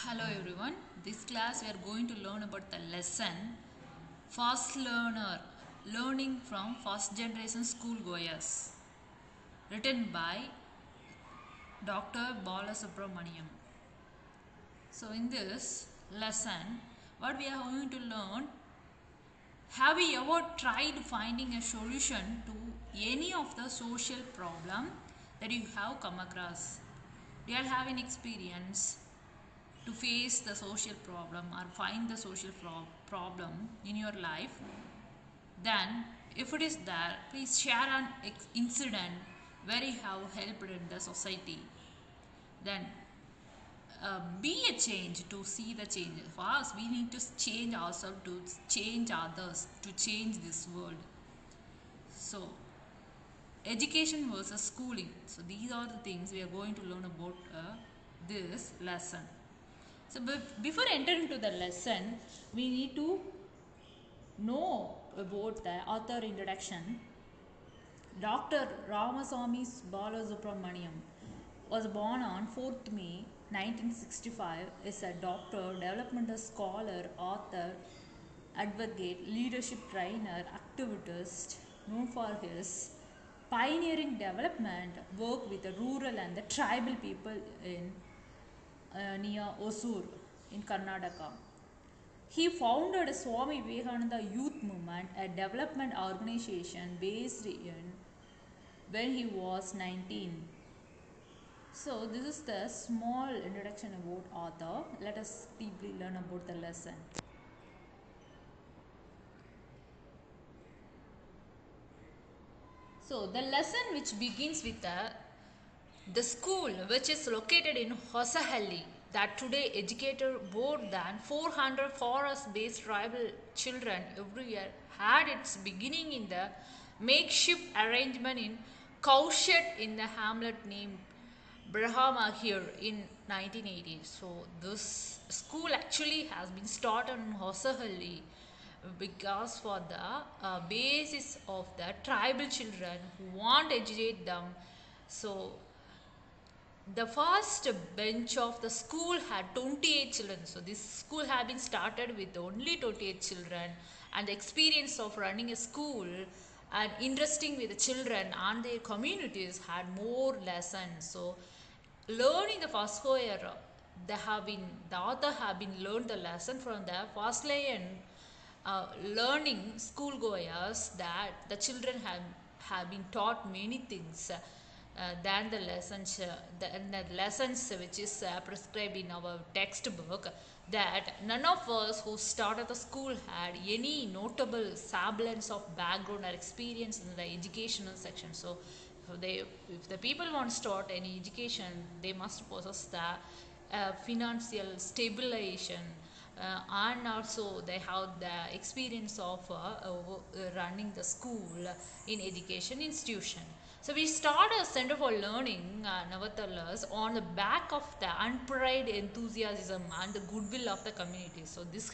Hello everyone. This class we are going to learn about the lesson Fast Learner Learning from First Generation School Goers, written by Dr. Balasubramaniam. So in this lesson what we are going to learn, have you ever tried finding a solution to any of the social problem that you have come across? Do you have any experience to face the social problem or find the social problem in your life? Then if it is there, please share an incident where you have helped in the society. Then be a change to see the change. First we need to change ourselves to change others, to change this world. So education versus schooling, so these are the things we are going to learn about this lesson. So before entering into the lesson, we need to know about the author introduction. Dr. Ramaswamy Balasubramaniam was born on 4th May 1965. Is a doctor, developmental scholar, author, advocate, leadership trainer, activist, known for his pioneering development work with the rural and the tribal people in near Osur in Karnataka. He founded Swami Vivekananda Youth Movement, a development organization based in when he was 19. So this is the small introduction about author. Let us deeply learn about the lesson. So the lesson which begins with the school, which is located in Hosahalli, that today educated more than 400 forest-based tribal children every year, had its beginning in the makeshift arrangement in cowshed in the hamlet named Brahma here in 1980. So this school actually has been started in Hosahalli because for the basis of the tribal children who want to educate them. So the first bench of the school had 28 children. So this school had been started with only 28 children, and the experience of running a school and interesting with the children and their communities had more lessons. So learning the first year, the author have been learned the lesson from the first lesson, learning schoolgoers, that the children have been taught many things than the lessons which is prescribed in our textbook, that none of us who started the school had any notable semblance of background or experience in the educational section. So if the people want to start any education, they must possess the financial stabilization, and also they have the experience of running the school in education institution. So we start a center for learning, nevertheless, on the back of the unparalleled enthusiasm and the goodwill of the community. So this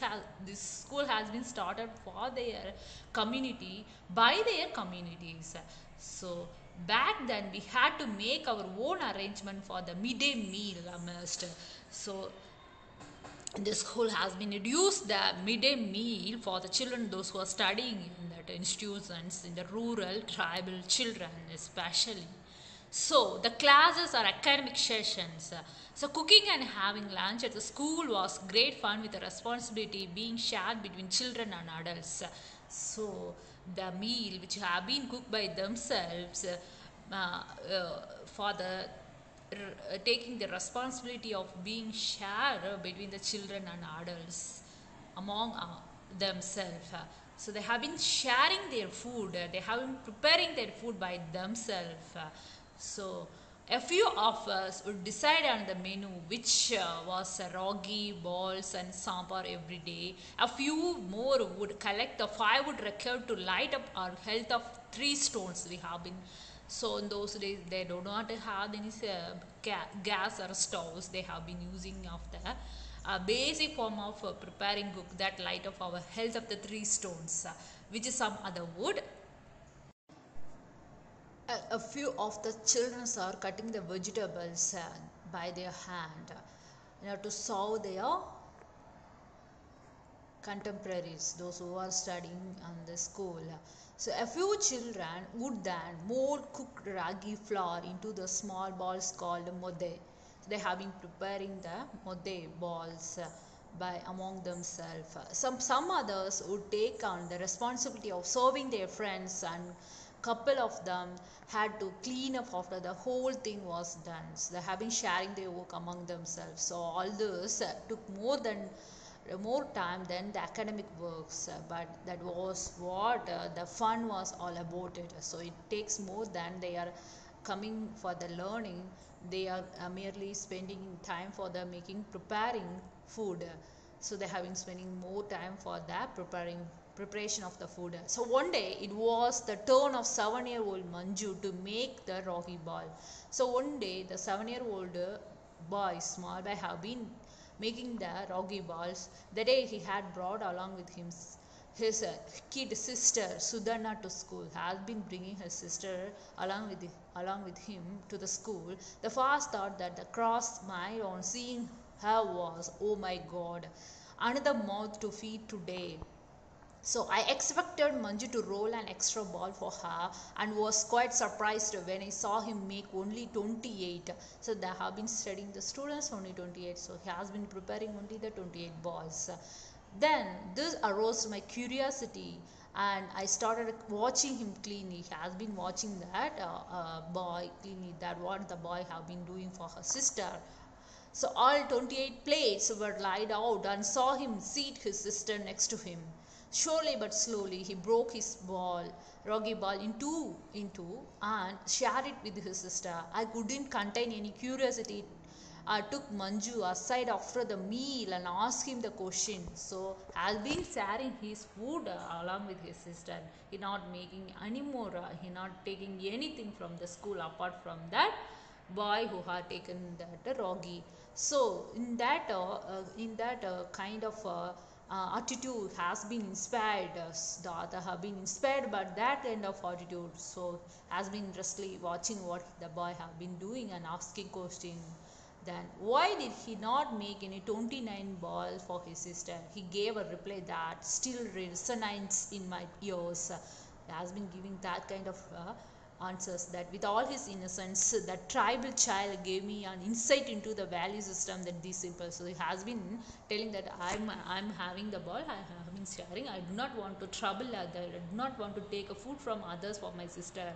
school has been started for their community by their communities. So back then we had to make our own arrangement for the midday meal almost. So the school has been reduced the midday meal for the children, those who are studying in that institutions, in the rural tribal children especially. So the classes are academic sessions. So cooking and having lunch at the school was great fun, with the responsibility being shared between children and adults. So the meal which have been cooked by themselves, for the taking the responsibility of being shared between the children and adults among themselves. So they have been sharing their food, they have been preparing their food by themselves. So a few of us would decide on the menu, which was ragi, balls and sambar every day. A few more would collect the firewood required to light up our health of 3 stones we have been. So in those days they do not have any gas or stoves. They have been using of the basic form of preparing cook that light of our health of the 3 stones, which is some other wood. A few of the children are cutting the vegetables by their hand. to solve their contemporaries, those who are studying in the school. So a few children would then mold cooked ragi flour into the small balls called mode. So they have been preparing the mode balls by among themselves. Some others would take on the responsibility of serving their friends, and couple of them had to clean up after the whole thing was done. So they have been sharing their work among themselves. So all this took more time than the academic works, but that was what the fun was all about it. So it takes more than they are coming for the learning. They are merely spending time for the making preparing food. So they have been spending more time for that preparation of the food. So one day it was the turn of 7-year-old Manju to make the rocky ball. So one day the 7-year-old boy, small boy, have been making the rocky balls. The day he had brought along with him his kid sister Sudana to school, has been bringing her sister along with him to the school. The first thought that the cross mind on seeing her was, oh my God, another mouth to feed today. So I expected Manju to roll an extra ball for her, and was quite surprised when I saw him make only 28. So they have been studying the students only 28. So he has been preparing only the 28 balls. Then this aroused my curiosity, and I started watching him cleanly. He has been watching that boy cleanly, that what the boy have been doing for her sister. So all 28 plates were laid out, and saw him seat his sister next to him. Surely but slowly he broke his rocky ball into and shared it with his sister. I couldn't contain any curiosity. I took Manju aside after the meal and asked him the question. So has been sharing his food along with his sister. He not making any more. He not taking anything from the school apart from that boy who had taken that rogi. So in that kind of attitude has been inspired, the other have been inspired by that kind of attitude. So has been interestingly watching what the boy have been doing and asking question. Then why did he not make any 29 balls for his sister? He gave a reply that still resonates in my ears. He has been giving that kind of answers, that with all his innocence, that tribal child gave me an insight into the value system that these simple. So he has been telling that I'm having the ball, I have been sharing, I do not want to trouble others, I do not want to take a food from others for my sister,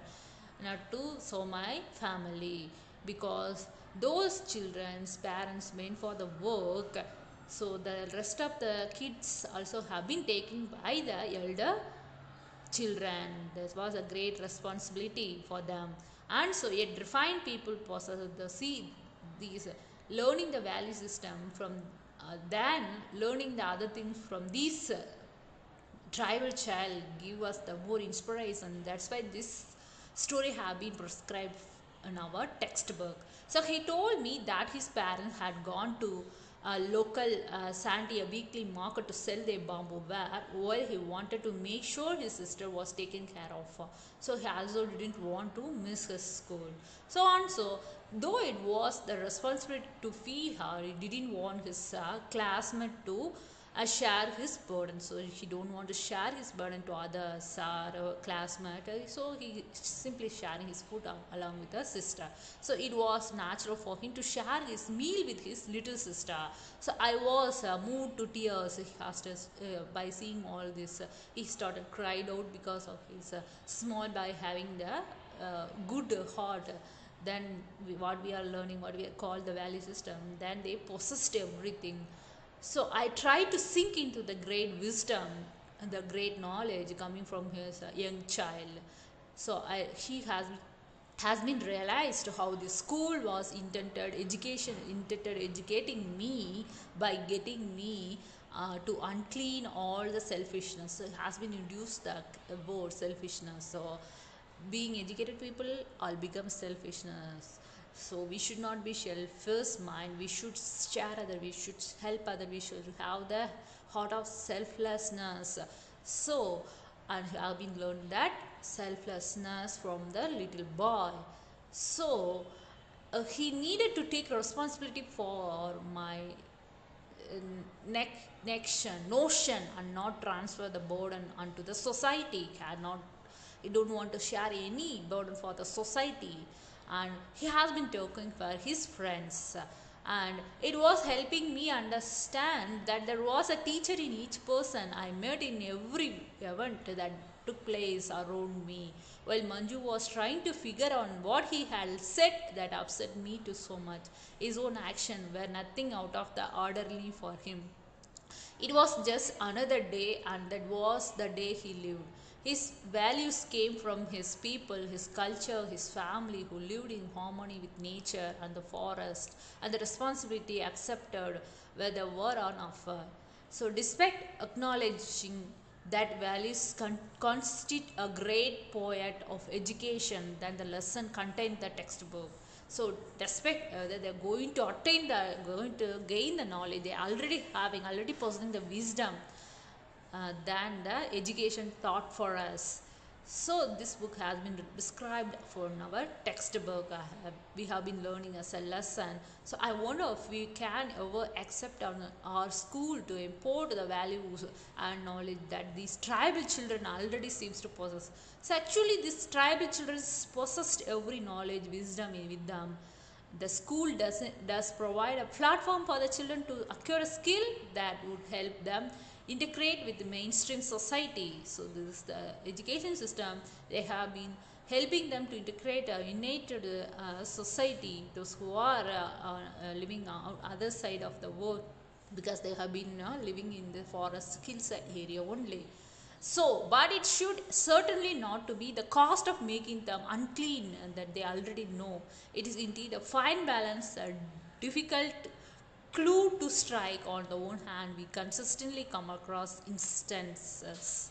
not to so my family, because those children's parents went for the work. So the rest of the kids also have been taken by the elder children. This was a great responsibility for them. And so yet refined people possess the see these learning the value system from then learning the other things from these tribal child give us the more inspiration. That's why this story have been prescribed in our textbook. So he told me that his parents had gone to a local Sandia weekly market to sell their bamboo ware, while he wanted to make sure his sister was taken care of. So he also didn't want to miss his school. So on so, though it was the responsibility to feed her, he didn't want his classmate to share his burden. So he don't want to share his burden to others or classmates. So he simply sharing his food along with her sister. So it was natural for him to share his meal with his little sister. So I was moved to tears. He asked us, by seeing all this. He started cried out because of his small boy having the good heart. Then what we are learning, what we are called the value system, then they possessed everything. So I try to sink into the great wisdom and the great knowledge coming from his young child. So he has been realized how the school was intended educating me by getting me to unclean all the selfishness. So it has been introduced the word selfishness. So being educated people all become selfishness. So we should not be selfish mind, we should share other, we should help other, we should have the heart of selflessness. So and I have been learned that selflessness from the little boy. So he needed to take responsibility for my notion and not transfer the burden onto the society. He don't want to share any burden for the society, and he has been talking for his friends, and it was helping me understand that there was a teacher in each person I met in every event that took place around me. While Manju was trying to figure on what he had said that upset me to so much, his own action were nothing out of the orderly for him. It was just another day, and that was the day he lived. His values came from his people, his culture, his family, who lived in harmony with nature and the forest, and the responsibility accepted whether war or not. So, despite acknowledging that values constitute a great poet of education than the lesson contained the textbook. So despite that they're going to going to gain the knowledge, they already possessing the wisdom than the education taught for us. So this book has been described for our textbook. We have been learning as a lesson. So I wonder if we can ever accept our school to import the values and knowledge that these tribal children already seems to possess. So actually these tribal children possessed every knowledge, wisdom with them. The school does provide a platform for the children to acquire a skill that would help them integrate with the mainstream society. So this is the education system. They have been helping them to integrate a united society, those who are living on other side of the world, because they have been living in the forest hills area only. So, but it should certainly not to be the cost of making them unclean and that they already know. It is indeed a fine balance, a difficult clue to strike. On the one hand, we consistently come across instances